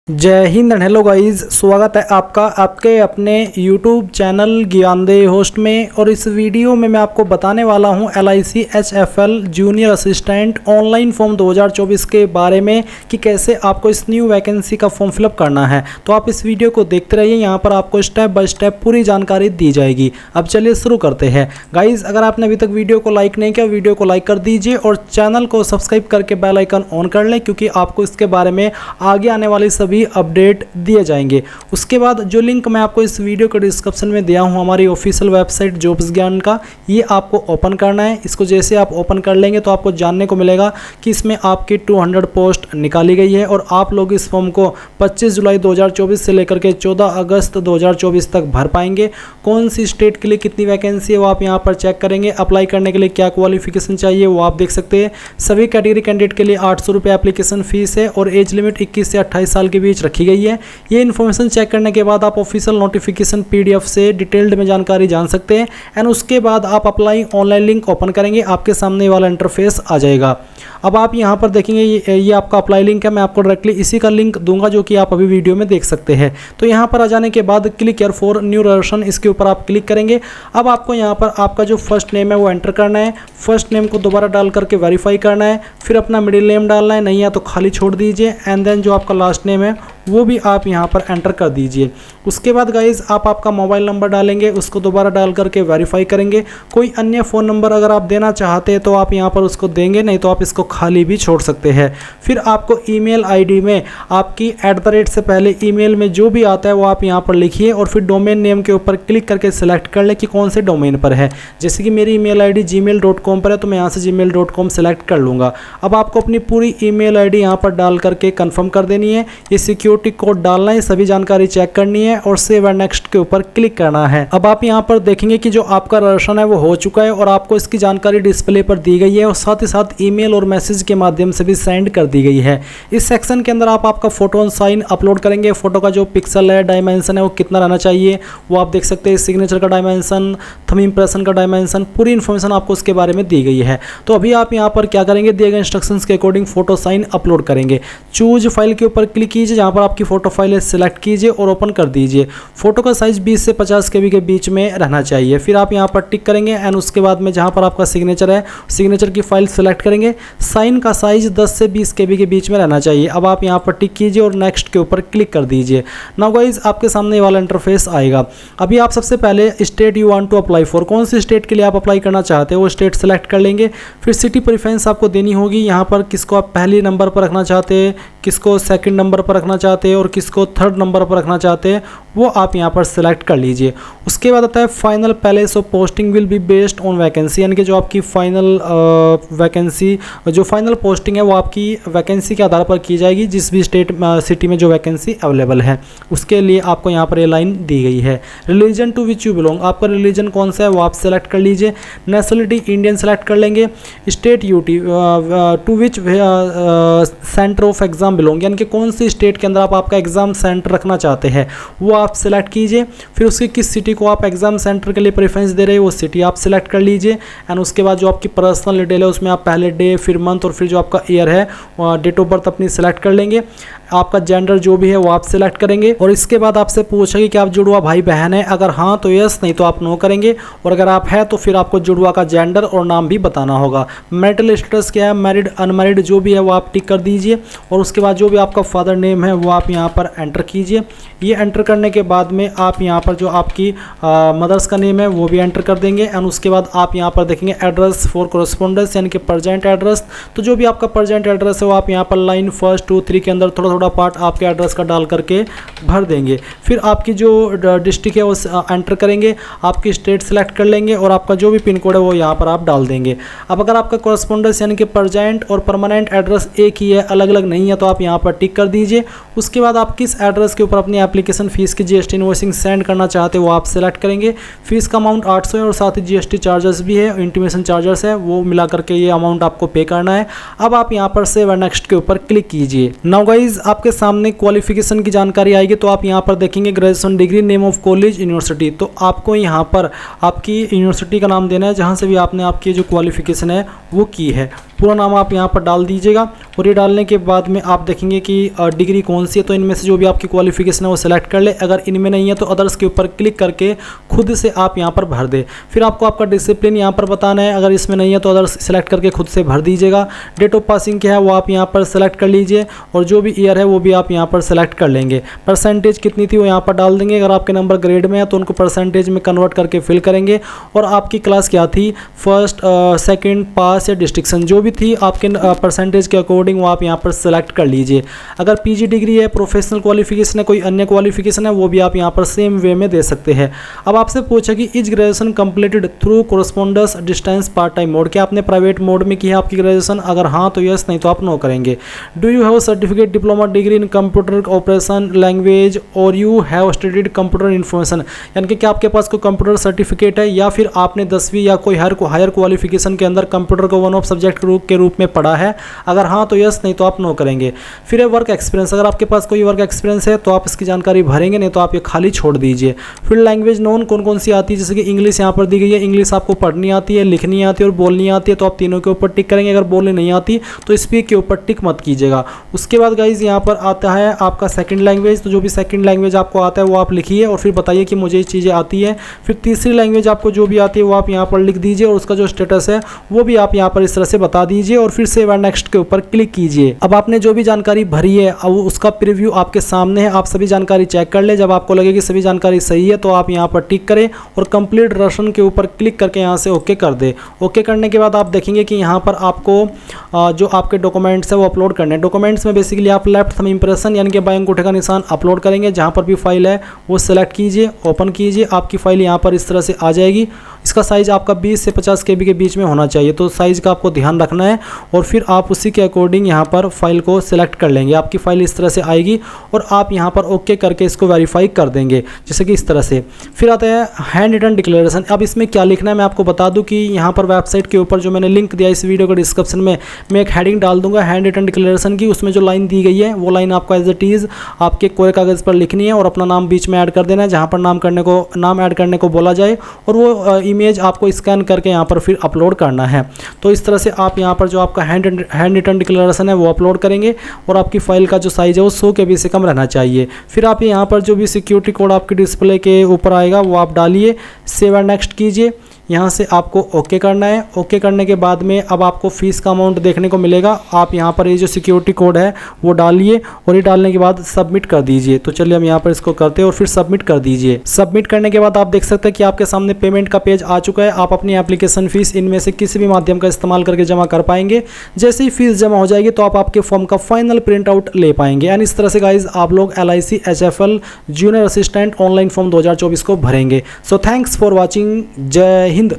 जय Hind and hello guys, स्वागत है आपका आपके अपने YouTube चैनल ज्ञानदेह होस्ट में। और इस वीडियो में मैं आपको बताने वाला हूं LIC HFL junior assistant online form 2024 के बारे में कि कैसे आपको इस न्यू वैकेंसी का फॉर्म फिलअप करना है। तो आप इस वीडियो को देखते रहिए, यहां पर आपको स्टेप बाय स्टेप पूरी जानकारी दी जाएगी। अब चलिए शुरू करते हैं। गाइज, अगर आपने अभी तक वीडियो को लाइक नहीं किया, वीडियो को लाइक कर दीजिए और चैनल को सब्सक्राइब करके बेल आइकन ऑन कर लें, क्योंकि आपको इसके बारे में आगे आने वाली सभी अपडेट दिए जाएंगे। उसके बाद जो लिंक मैं आपको इस वीडियो के डिस्क्रिप्शन में दिया हूं हमारी ऑफिशियल वेबसाइट जॉब्स ज्ञान का, ये आपको ओपन करना है। इसको जैसे आप ओपन कर लेंगे तो आपको जानने को मिलेगा कि इसमें आपकी 200 पोस्ट निकाली गई है और आप लोग इस फॉर्म को 25 जुलाई 2024 से लेकर के 14 अगस्त 2024 तक भर पाएंगे। कौन सी स्टेट के लिए कितनी वैकेंसी है वो आप यहाँ पर चेक करेंगे। अप्लाई करने के लिए क्या क्वालिफिकेशन चाहिए वो आप देख सकते हैं। सभी कैटेगरी कैंडिडेट के लिए 800 रुपये एप्लीकेशन फीस है और एज लिमिट 21 से 28 साल के बीच रखी गई है। ये इन्फॉर्मेशन चेक करने के बाद आप ऑफिशियल नोटिफिकेशन PDF से डिटेल्ड में जानकारी जान सकते हैं। एंड उसके बाद आप अप्लाई ऑनलाइन लिंक ओपन करेंगे, आपके सामने वाला इंटरफेस आ जाएगा। अब आप यहाँ पर देखेंगे ये आपका अप्लाई लिंक है। मैं आपको डायरेक्टली इसी का लिंक दूंगा जो कि आप अभी वीडियो में देख सकते हैं। तो यहाँ पर आ जाने के बाद click here for new registration, इसके ऊपर आप क्लिक करेंगे। अब आपको यहाँ पर आपका जो फर्स्ट नेम है वो एंटर करना है। फर्स्ट नेम को दोबारा डाल करके वेरीफाई करना है। फिर अपना मिडिल नेम डालना है, नहीं है तो खाली छोड़ दीजिए। एंड देन जो आपका लास्ट नेम है वो भी आप यहाँ पर एंटर कर दीजिए। उसके बाद गाइज आप आपका मोबाइल नंबर डालेंगे, उसको दोबारा डाल करके वेरीफाई करेंगे। कोई अन्य फ़ोन नंबर अगर आप देना चाहते हैं तो आप यहाँ पर उसको देंगे, नहीं तो आप इसको खाली भी छोड़ सकते हैं। फिर आपको ईमेल आईडी में आपकी @ से पहले ईमेल में जो भी आता है वो आप यहाँ पर लिखिए और फिर डोमेन नेम के ऊपर क्लिक करके सिलेक्ट कर लें कि कौन से डोमेन पर है। जैसे कि मेरी ईमेल आईडी gmail.com पर है तो मैं यहाँ से gmail.com सेलेक्ट कर लूँगा। अब आपको अपनी पूरी ईमेल आईडी यहाँ पर डाल करके कन्फर्म कर देनी है। ये सिक्योरिटी कोड डालना है, सभी जानकारी चेक करनी है और सेव एंड नेक्स्ट के ऊपर क्लिक करना है। अब आप यहाँ पर देखेंगे कि जो आपका रजिस्ट्रेशन है वो हो चुका है और आपको इसकी जानकारी डिस्प्ले पर दी गई है और साथ ही साथ ईमेल और मैसेज के माध्यम से भी सेंड कर दी गई है। इस सेक्शन के अंदर आप आपका फोटो और साइन अपलोड करेंगे। फोटो का जो पिक्सल है, डायमेंशन है वो कितना रहना चाहिए वो आप देख सकते हैं। सिग्नेचर का डायमेंशन, थंब इंप्रेशन का डायमेंशन, पूरी इन्फॉर्मेशन आपको उसके बारे में दी गई है। तो अभी आप यहाँ पर क्या करेंगे, दिए गए इंस्ट्रक्शंस के अकॉर्डिंग फोटो साइन अपलोड करेंगे। चूज फाइल के ऊपर क्लिक कीजिए, जहाँ पर आपकी फोटो फाइल है सिलेक्ट कीजिए और ओपन कर दीजिए। फोटो का साइज 20 से 50 KB के बीच में रहना चाहिए। फिर आप यहाँ पर टिक करेंगे एंड उसके बाद में जहाँ पर आपका सिग्नेचर है, सिग्नेचर की फाइल सेलेक्ट करेंगे। साइन का साइज 10 से 20 KB के बीच में रहना चाहिए। अब आप यहाँ पर टिक कीजिए और नेक्स्ट के ऊपर क्लिक कर दीजिए। नाउ गाइज आपके सामने वाला इंटरफेस आएगा। अभी आप सबसे पहले state you want to apply for, कौन सी स्टेट के लिए आप अप्लाई करना चाहते हैं वो स्टेट सेलेक्ट कर लेंगे। फिर सिटी प्रेफरेंस आपको देनी होगी, यहाँ पर किसको आप पहले नंबर पर रखना चाहते हैं, किसको सेकंड नंबर पर रखना चाहते हैं और किसको थर्ड नंबर पर रखना चाहते हैं वो आप यहाँ पर सिलेक्ट कर लीजिए। उसके बाद आता है final place of posting will be based on vacancy, यानी कि जो आपकी फाइनल वैकेंसी, जो फाइनल पोस्टिंग है वो आपकी वैकेंसी के आधार पर की जाएगी। जिस भी स्टेट सिटी में जो वैकेंसी अवेलेबल है उसके लिए आपको यहाँ पर ये लाइन दी गई है। Religion to which you belong, आपका रिलीजन कौन सा है वो आप सेलेक्ट कर लीजिए। नेशनलिटी इंडियन सेलेक्ट कर लेंगे। State UT to which centre of exam belong, यानी कि कौन सी स्टेट के अंदर आप आपका एग्जाम सेंटर रखना चाहते हैं वो आप सिलेक्ट कीजिए। फिर उसकी किस सिटी को आप एग्जाम सेंटर के लिए प्रेफरेंस दे रहे हैं वो सिटी आप सिलेक्ट कर लीजिए। एंड उसके बाद जो आपकी पर्सनल डिटेल है उसमें आप पहले डे, फिर मंथ और फिर जो आपका ईयर है डेट ऑफ बर्थ अपनी सिलेक्ट कर लेंगे। आपका जेंडर जो भी है वो आप सिलेक्ट करेंगे और इसके बाद आपसे पूछेगी कि आप जुड़वा भाई बहन है, अगर हाँ तो यस, नहीं तो आप नो करेंगे। और अगर आप है तो फिर आपको जुड़वा का जेंडर और नाम भी बताना होगा। मैरिटल स्टेटस क्या है, मैरिड अनमैरिड जो भी है वो आप टिक कर दीजिए। और उसके बाद जो भी आपका फादर नेम है वो आप यहाँ पर एंटर कीजिए। ये एंटर करने के बाद में आप यहाँ पर जो आपकी मदर्स का नेम है वो भी एंटर कर देंगे। एंड उसके बाद आप यहाँ पर देखेंगे एड्रेस फॉर कोरेस्पोंडेंस, यानी कि प्रेजेंट एड्रेस। तो जो भी आपका प्रेजेंट एड्रेस है वो आप यहाँ पर लाइन 1, 2, 3 के अंदर थोड़ा पार्ट आपके एड्रेस का डाल करके भर देंगे। फिर आपकी जो डिस्ट्रिक्ट है वो एंटर करेंगे, आपकी स्टेट सेलेक्ट कर लेंगे और आपका जो भी पिन कोड है वो यहाँ पर आप डाल देंगे। अब अगर आपका कोरेस्पोंडेंस यानी कि प्रेजेंट और परमानेंट एड्रेस एक ही है, अलग अलग नहीं है, तो आप यहाँ पर टिक कर दीजिए। उसके बाद आप किस एड्रेस के ऊपर अपनी एप्लीकेशन फीस की GST इनवॉइसिंग सेंड करना चाहते हो वो आप सेलेक्ट करेंगे। फीस का अमाउंट 800 है और साथ ही GST चार्जेस भी है, इंटीमेशन चार्जेस है, वो मिला करके ये अमाउंट आपको पे करना है। अब आप यहाँ पर सेव एंड नेक्स्ट के ऊपर क्लिक कीजिए। नाउ गाइज आपके सामने क्वालिफिकेशन की जानकारी आएगी। तो आप यहाँ पर देखेंगे graduation degree, name of college, university. तो आपको यहाँ पर आपकी यूनिवर्सिटी का नाम देना है जहाँ से भी आपने आपकी जो क्वालिफिकेशन है वो की है। पूरा नाम आप यहाँ पर डाल दीजिएगा और ये डालने के बाद में आप देखेंगे कि डिग्री कौन सी है, तो इनमें से जो भी आपकी क्वालिफिकेशन है वो सिलेक्ट कर ले। अगर इनमें नहीं है तो अदर्स के ऊपर क्लिक करके खुद से आप यहाँ पर भर दे। फिर आपको आपका डिसिप्लिन यहाँ पर बताना है, अगर इसमें नहीं है तो अदर्स सेलेक्ट करके खुद से भर दीजिएगा। डेट ऑफ पासिंग क्या है वो आप यहाँ पर सेलेक्ट कर लीजिए और जो भी ईयर है वो भी आप यहाँ पर सेलेक्ट कर लेंगे। परसेंटेज कितनी थी वो यहाँ पर डाल देंगे। अगर आपके नंबर ग्रेड में है तो उनको परसेंटेज में कन्वर्ट करके फिल करेंगे। और आपकी क्लास क्या थी, फर्स्ट सेकंड पास या डिस्टिंक्शन, जो भी थी आपके परसेंटेज के अकॉर्डिंग वो आप यहाँ पर सेलेक्ट कर लीजिए। अगर पीजी डिग्री है, प्रोफेशनल क्वालिफिकेशन है, कोई अन्य क्वालिफिकेशन है, वो भी आप यहाँ पर सेम वे में दे सकते हैं। अब आपसे पूछा कि is graduation completed through correspondence distance part time mode, क्या आपने प्राइवेट मोड में की है आपकी ग्रेजुएशन? अगर हाँ तो यस, नहीं तो आप नो करेंगे। Do you have certificate diploma degree in computer operation language और you have studied computer information, यानी कि क्या आपके पास कोई कंप्यूटर सर्टिफिकेट है या फिर आपने 10वीं या कोई हायर क्वालिफिकेशन के अंदर कंप्यूटर को वन ऑफ सब्जेक्ट के रूप में पढ़ा है? अगर हाँ तो यस, नहीं तो आप नो करेंगे। फिर है वर्क एक्सपीरियंस, अगर आपके पास कोई वर्क एक्सपीरियंस है तो आप इसकी जानकारी भरेंगे, नहीं तो आप ये खाली छोड़ दीजिए। फिर लैंग्वेज नोन कौन कौन सी आती है, जैसे कि इंग्लिश यहाँ पर दी गई है, इंग्लिश आपको पढ़नी आती है, लिखनी आती है और बोलनी आती है, तो आप तीनों के ऊपर टिक करेंगे। अगर बोलनी नहीं आती तो स्पीक के ऊपर टिक मत कीजिएगा। उसके बाद गाइज यहाँ पर आता है आपका सेकंड लैंग्वेज, तो जो भी सेकंड लैंग्वेज आपको आता है वो आप लिखिए और फिर बताइए कि मुझे ये चीज़ें आती है। फिर तीसरी लैंग्वेज आपको जो भी आती है वो आप यहाँ पर लिख दीजिए और उसका जो स्टेटस है वो भी आप यहाँ पर इस तरह से बता दीजिए और फिर सेव एंड नेक्स्ट के ऊपर क्लिक कीजिए। अब आपने जो भी जानकारी भरी है अब उसका प्रीव्यू आपके सामने है, आप सभी जानकारी चेक कर ले। जब आपको लगे कि सभी जानकारी सही है तो आप यहाँ पर टिक करें और कंप्लीट रशन के ऊपर क्लिक करके यहाँ से ओके कर दे। ओके करने के बाद आप देखेंगे कि यहाँ पर आपको जो आपके डॉक्यूमेंट्स है वो अपलोड करने हैं। डॉक्यूमेंट्स में बेसिकली आप लेफ्ट थंब इंप्रेशन यानी कि बाएं अंगूठे का निशान अपलोड करेंगे। जहाँ पर भी फाइल है वो सेलेक्ट कीजिए, ओपन कीजिए, आपकी फाइल यहाँ पर इस तरह से आ जाएगी। इसका साइज़ आपका 20 से 50 KB के बीच में होना चाहिए, तो साइज़ का आपको ध्यान रखना है और फिर आप उसी के अकॉर्डिंग यहाँ पर फाइल को सिलेक्ट कर लेंगे। आपकी फाइल इस तरह से आएगी और आप यहाँ पर ओके करके इसको वेरीफाई कर देंगे, जैसे कि इस तरह से। फिर आता है हैंड रिटन डिक्लेरेशन। अब इसमें क्या लिखना है मैं आपको बता दूं कि यहाँ पर वेबसाइट के ऊपर जो मैंने लिंक दिया इस वीडियो के डिस्क्रिप्शन में, मैं एक हेडिंग डाल दूंगा हैंड रिटन डिक्लेरेशन की। उसमें जो लाइन दी गई है वो लाइन आपको एज इट इज़ आपके कोरे कागज़ पर लिखनी है और अपना नाम बीच में ऐड कर देना है, जहाँ पर नाम ऐड करने को बोला जाए, और वो इमेज आपको स्कैन करके यहाँ पर फिर अपलोड करना है। तो इस तरह से आप यहाँ पर जो आपका हैंड रिटन डिक्लेरेशन है वो अपलोड करेंगे और आपकी फाइल का जो साइज़ है वो 100 KB से कम रहना चाहिए। फिर आप यहाँ पर जो भी सिक्योरिटी कोड आपके डिस्प्ले के ऊपर आएगा वो आप डालिए, सेव एंड नेक्स्ट कीजिए। यहाँ से आपको ओके करना है। ओके करने के बाद में अब आपको फ़ीस का अमाउंट देखने को मिलेगा। आप यहाँ पर ये जो सिक्योरिटी कोड है वो डालिए और ये डालने के बाद सबमिट कर दीजिए। तो चलिए हम यहाँ पर इसको करते हैं और फिर सबमिट कर दीजिए। सबमिट करने के बाद आप देख सकते हैं कि आपके सामने पेमेंट का पेज आ चुका है। आप अपनी एप्लीकेशन फ़ीस इनमें से किसी भी माध्यम का इस्तेमाल करके जमा कर पाएंगे। जैसे ही फीस जमा हो जाएगी तो आप आपके फॉर्म का फाइनल प्रिंट आउट ले पाएंगे। एंड इस तरह से गाइज आप लोग LIC HFL junior assistant online form 2024 को भरेंगे। So thanks for watching. जय हिंद।